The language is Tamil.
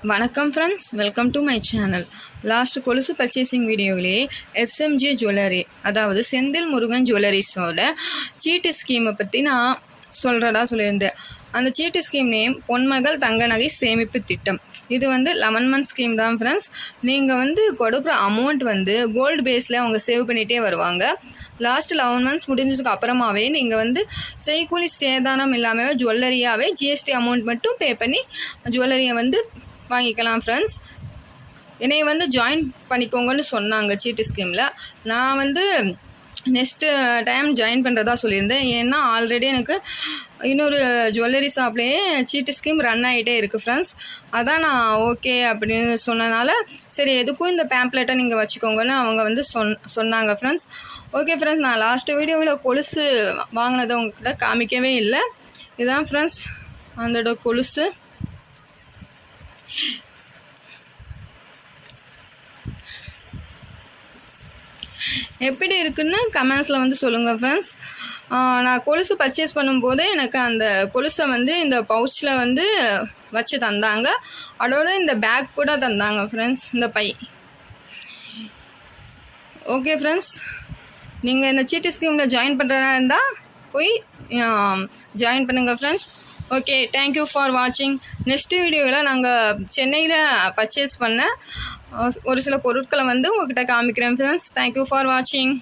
வணக்கம் friends, welcome to my channel. Last கொலுசு பர்ச்சேசிங் வீடியோவிலே எஸ்எம்ஜி ஜுவல்லரி, அதாவது செந்தில் முருகன் ஜுவல்லரிஸோட சீட்டு ஸ்கீமை பற்றி நான் சொல்லியிருந்தேன். அந்த சீட்டு ஸ்கீம் நேம் பொன்மகள் தங்க நகை சேமிப்பு திட்டம். இது 11 மந்த் ஸ்கீம் தான் ஃப்ரெண்ட்ஸ். நீங்கள் கொடுக்குற அமௌண்ட் கோல்டு பேஸில் அவங்க சேவ் பண்ணிகிட்டே வருவாங்க. லாஸ்ட் 11 மந்த்ஸ் முடிஞ்சதுக்கு அப்புறமாவே நீங்கள் செய்கூலி சேதாரம் இல்லாமல் ஜுவல்லரியாகவே ஜிஎஸ்டி அமௌண்ட் மட்டும் பே பண்ணி ஜுவல்லரியை வாங்கிக்கலாம் ஃப்ரெண்ட்ஸ். என்னை ஜாயின் பண்ணிக்கோங்கன்னு சொன்னாங்க சீட்டு ஸ்கீமில். நான் நெக்ஸ்ட்டு டைம் ஜாயின் பண்ணுறதா சொல்லியிருந்தேன். ஏன்னா ஆல்ரெடி எனக்கு இன்னொரு ஜுவல்லரி ஷாப்லேயே சீட்டு ஸ்கீம் ரன் ஆகிட்டே இருக்குது ஃப்ரெண்ட்ஸ். அதான் நான் ஓகே அப்படின்னு சொன்னனால சரி எதுக்கும் இந்த பேம்ப்ளெட்டை நீங்கள் வச்சுக்கோங்கன்னு அவங்க சொன்னாங்க ஃப்ரெண்ட்ஸ். ஓகே ஃப்ரெண்ட்ஸ், நான் லாஸ்ட் வீடியோவில் கொலுசு வாங்கினதை உங்கள்கிட்ட காமிக்கவே இல்லை. இதுதான் ஃப்ரெண்ட்ஸ் அதோட கொலுசு. எப்படி இருக்குன்னு கமெண்ட்ஸில் சொல்லுங்கள் ஃப்ரெண்ட்ஸ். நான் கொலுசு பர்ச்சேஸ் பண்ணும்போது எனக்கு அந்த கொலுசை இந்த பவுச்சில் வச்சு தந்தாங்க. அதோட இந்த பேக் கூட தந்தாங்க ஃப்ரெண்ட்ஸ், இந்த பை. ஓகே ஃப்ரெண்ட்ஸ், நீங்கள் இந்த சீட்டு ஸ்கீமில் ஜாயின் பண்ணுறதா இருந்தால் போய் ஜாயின் பண்ணுங்கள் ஃப்ரெண்ட்ஸ். ஓகே, தேங்க்யூ ஃபார் வாட்சிங். நெக்ஸ்ட்டு வீடியோவில் நாங்கள் சென்னையில் பர்ச்சேஸ் பண்ண ஒரு சில பொருட்களை உங்கள்கிட்ட காமிக்கிறேன் ஃப்ரெண்ட்ஸ். தேங்க்யூ ஃபார் வாட்சிங்.